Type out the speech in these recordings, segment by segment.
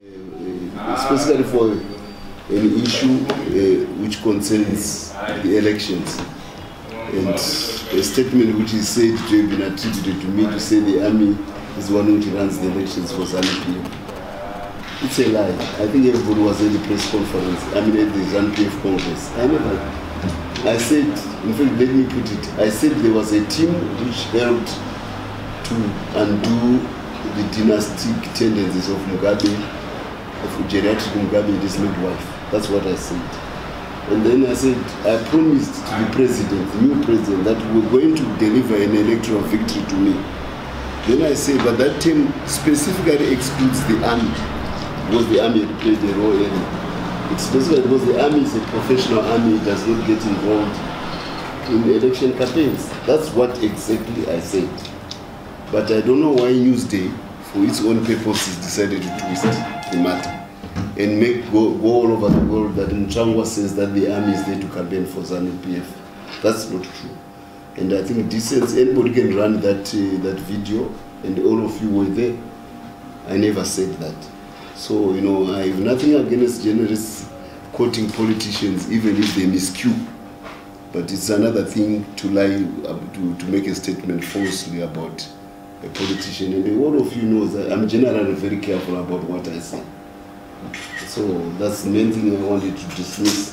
Especially for an issue which concerns the elections, and a statement which is said to have been attributed to me to say the army is one which runs the elections for ZANU-PF. It's a lie. I think everybody was at the press conference, at the ZANU-PF Congress. I said, in fact, let me put it, I said there was a team which helped to undo the dynastic tendencies of Mugabe, of geriatric Mugabe and his midwife. That's what I said. And then I said, I promised to the president, the new president, that we're going to deliver an electoral victory to me. Then I said, but that team specifically excludes the army, because the army had played a role in it. It's specifically because the army is a professional army, it does not get involved in election campaigns. That's what exactly I said. But I don't know why Newsday, for its own purposes, decided to twist the matter and make go all over the world that Mchangwa says that the army is there to campaign for ZANU-PF. That's not true. And I think decency, anybody can run that video, and all of you were there. I never said that. So, you know, I have nothing against journalists quoting politicians, even if they miscue. But it's another thing to lie, to make a statement falsely about a politician. And all of you know that I'm generally very careful about what I say. So that's the main thing I wanted to dismiss.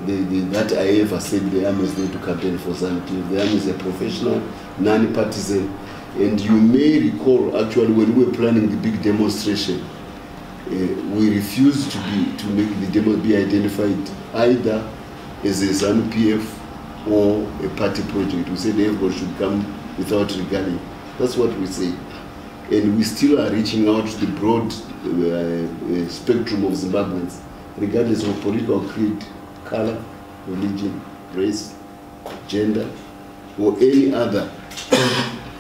That I ever said the army is there to campaign for ZANU-PF. The army is a professional, non-partisan. And you may recall, actually, when we were planning the big demonstration, we refused to make the demo be identified either as a ZANU-PF or a party project. We said everybody should come without regarding. That's what we say. And we still are reaching out to the broad spectrum of Zimbabweans, regardless of political creed, color, religion, race, gender, or any other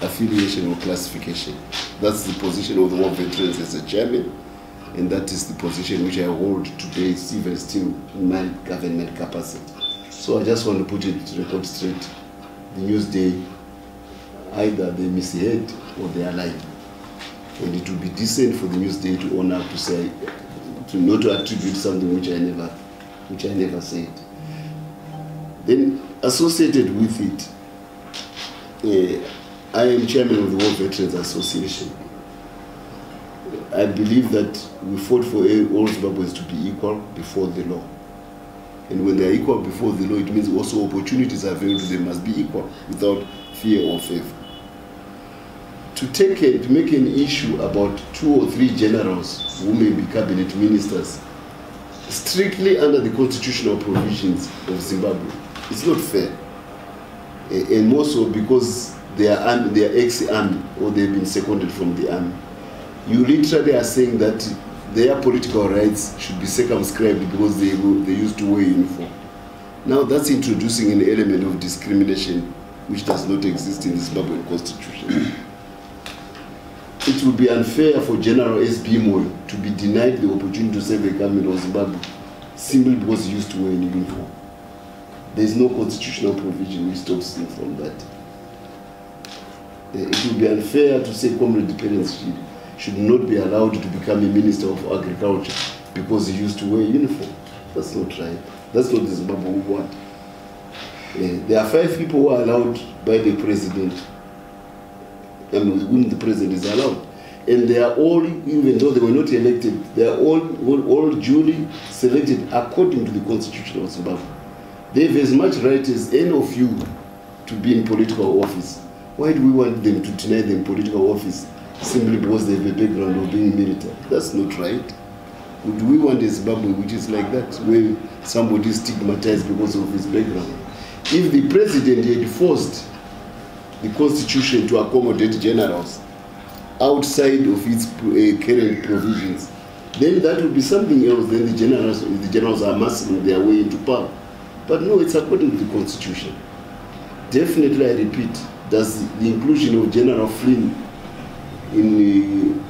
affiliation or classification. That's the position of the War Veterans as a chairman, and that is the position which I hold today, even still in my government capacity. So I just want to put it to record straight. The Newsday, either they misheard or they are lying. And it would be decent for the Newsday to own up to say, not to attribute something which I never said. Then associated with it, I am chairman of the War Veterans Association. I believe that we fought for all Zimbabweans to be equal before the law. And when they are equal before the law, it means also opportunities available to them must be equal without fear or favor. To make an issue about 2 or 3 generals who may be cabinet ministers strictly under the constitutional provisions of Zimbabwe, it's not fair. And more so because they are ex-army or they've been seconded from the army. You literally are saying that their political rights should be circumscribed because they used to wear uniform. Now that's introducing an element of discrimination which does not exist in the Zimbabwean constitution. It would be unfair for General S.B. Moyo to be denied the opportunity to serve a government of Zimbabwe simply because he used to wear a uniform. There is no constitutional provision which stops him from that. It would be unfair to say Comrade Dependence should not be allowed to become a Minister of Agriculture because he used to wear a uniform. That's not right. That's not the Zimbabwe we want. There are 5 people who are allowed by the president, and whom the president is allowed. And they are all, even though they were not elected, they are all duly selected according to the Constitution of Zimbabwe. They have as much right as any of you to be in political office. Why do we want them to deny them political office simply because they have a background of being military? That's not right. Do we want a Zimbabwe which is like that, where somebody is stigmatized because of his background? If the president had forced the constitution to accommodate generals outside of its current provisions, then that would be something else. Then the generals are massing their way into power. But no, it's according to the constitution. Definitely, I repeat, does the inclusion of General Flynn in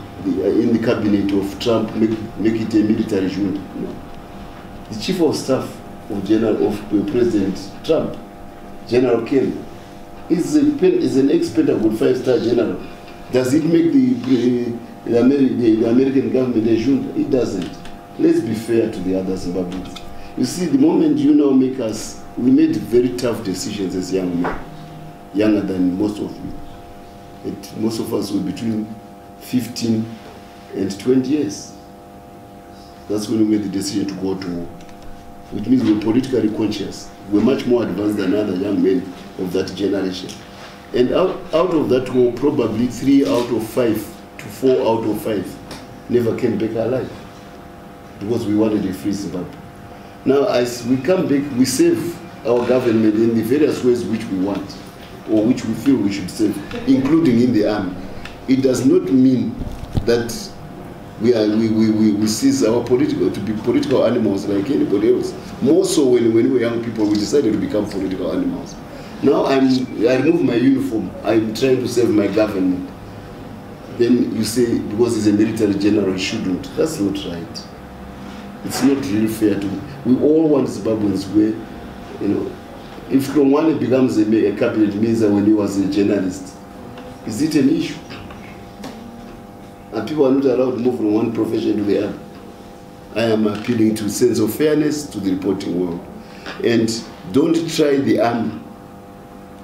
the cabinet of Trump make it a military junta? No. The chief of staff of President Trump, General Kelly, is an ex-Pentagon 5-star general. Does it make the the American government, a junta. It doesn't. Let's be fair to the other Zimbabweans. You see, the moment you now make us, we made very tough decisions as young men, younger than most of you. Most of us were between 15 and 20 years. That's when we made the decision to go to war, which means we're politically conscious. We're much more advanced than other young men of that generation. And out of that war, probably 3 out of 5 to 4 out of 5 never came back alive, because we wanted a free Zimbabwe. Now, as we come back, we save our government in the various ways which we want, or which we feel we should save, including in the army. It does not mean that we cease our to be political animals like anybody else. More so when we were young people, we decided to become political animals. Now I remove my uniform, I'm trying to save my government. Then you say, because he's a military general, he shouldn't. That's not right. It's not really fair to. We all want Zimbabweans where, if Krongwane becomes a cabinet minister when he was a journalist, is it an issue? And people are not allowed to move from one profession to the other. I am appealing to a sense of fairness to the reporting world. And don't try the army.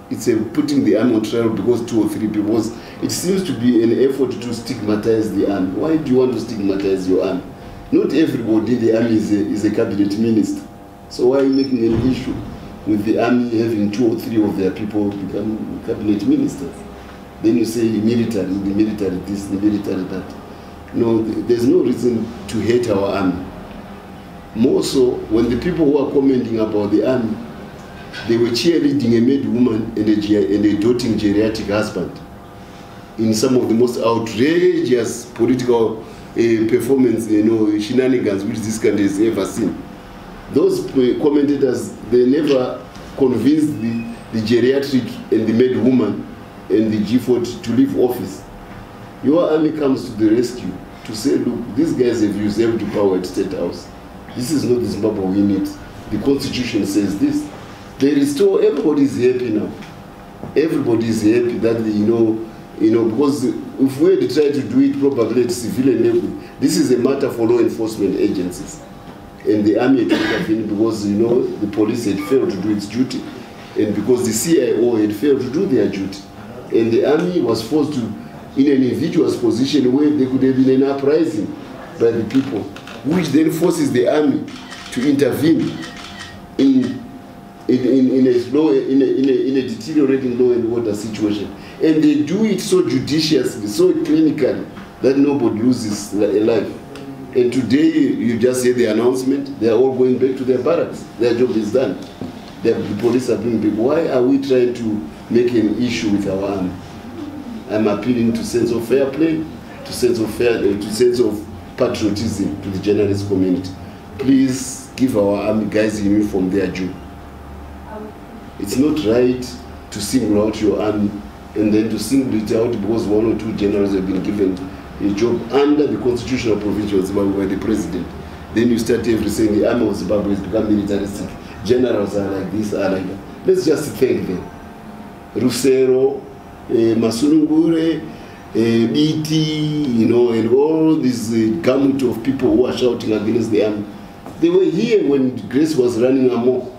It's putting the army on trial because 2 or 3 people. Because it seems to be an effort to stigmatize the army. Why do you want to stigmatize your army? Not everybody in the army is a cabinet minister. So why are you making an issue with the army having 2 or 3 of their people become cabinet ministers? Then you say military, the military this, the military that. No, there's no reason to hate our army. More so, when the people who are commenting about the army, they were cheerleading a maid woman and a doting geriatric husband in some of the most outrageous political performance, shenanigans which this country has ever seen. Those commentators, they never convinced the geriatric and the maid woman and the G4 to leave office. Your army comes to the rescue to say, look, these guys have usurped power at State House. This is not the Zimbabwe we need. The Constitution says this. They restore, everybody is happy now. Everybody is happy that, because if we had tried to do it probably at civilian level, this is a matter for law enforcement agencies. And the army had intervened because, the police had failed to do its duty. And because the CIO had failed to do their duty. And the army was forced to, in an invidious position where there could have been an uprising by the people, which then forces the army to intervene in a deteriorating law and order situation. And they do it so judiciously, so clinically, that nobody loses a life. And today, you just hear the announcement, they are all going back to their barracks. Their job is done. The police are being big. Why are we trying to make an issue with our army? I'm appealing to sense of fair play, to sense of patriotism to the journalist community. Please give our army guys in uniform their due. It's not right to single out your army and then to single it out because 1 or 2 generals have been given a job under the constitutional provision of Zimbabwe by the president. Then you start saying the army of Zimbabwe has become militaristic. Generals are like this, are like that. Let's just thank them. Rusero, Masunungure, BT, and all this gamut of people who are shouting against the army. They were here when Grace was running amok.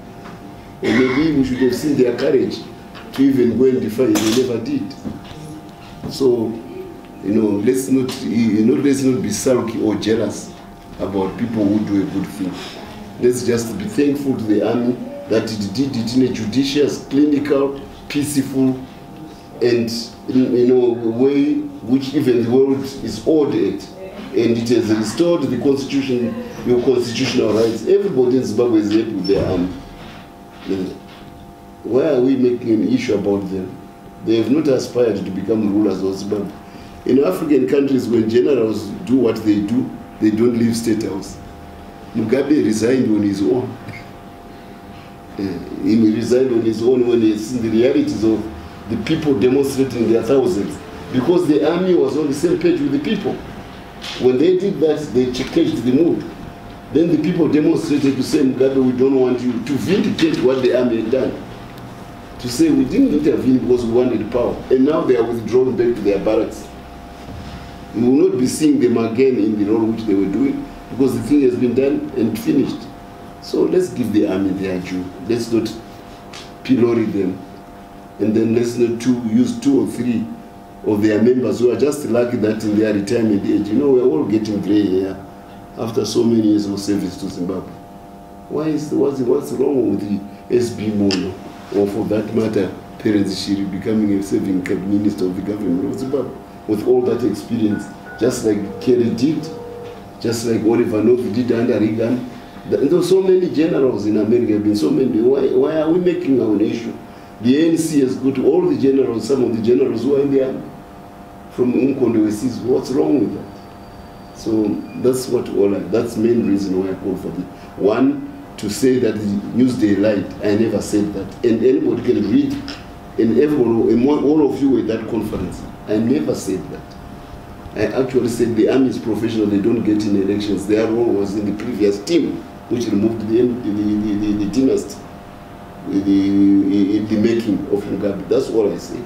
And maybe we should have seen their courage to even go and defy it. They never did. So, let's not be sulky or jealous about people who do a good thing. Let's just be thankful to the army that it did it in a judicious, clinical, peaceful, and way which even the world is awed at. And it has restored the constitution, your constitutional rights. Everybody in Zimbabwe is happy with their army. Why are we making an issue about them? They have not aspired to become rulers of Zimbabwe. In African countries, when generals do what they do, they don't leave State House. Mugabe resigned on his own. He resigned on his own when he seen the realities of the people demonstrating their thousands. Because the army was on the same page with the people. When they did that, they changed the mood. Then the people demonstrated to say, Mugabe, we don't want you to vindicate what the army had done. To say we didn't intervene because we wanted power. And now they are withdrawn back to their barracks. We will not be seeing them again in the role which they were doing, because the thing has been done and finished. So let's give the army their due. Let's not pillory them. And then let's not use 2 or 3 of their members who are just lucky that in their retirement age, you know, we're all getting gray hair after so many years of service to Zimbabwe. What's wrong with the SB Mono, or for that matter, Terence Shiri becoming a serving minister of the government of Zimbabwe with all that experience, just like Kerry did, just like Oliver North did under Reagan. There are so many generals in America, have been so many. Why are we making our issue? The ANC has got all the generals, some of the generals who are in the army from Umkondo overseas. What's wrong with that? So that's that's the main reason why I call for the one, to say that the Newsday lied. I never said that, and anybody can read, and everyone, and all of you were at that conference. I never said that. I actually said the army is professional, they don't get in elections. Their role was in the previous team, which removed the dynasty, the making of Mugabe. That's all I said.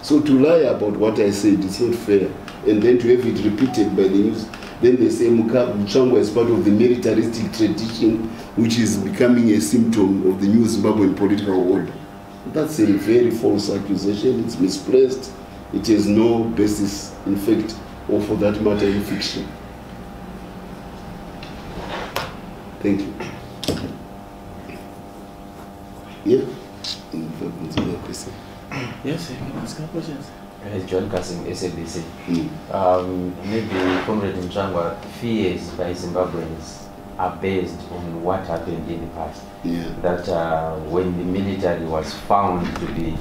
So to lie about what I said is not fair. And then to have it repeated by the news, then they say Muchangwa is part of the militaristic tradition, which is becoming a symptom of the new Zimbabwean political order. That's a very false accusation. It's misplaced. It has no basis in fact, or for that matter, in fiction. Thank you. Yeah? Yes, you can ask questions. John Kasim, SABC. Maybe Comrade Mchangwa, fears by Zimbabweans are based on what happened in the past. Yeah. That when the military was found to be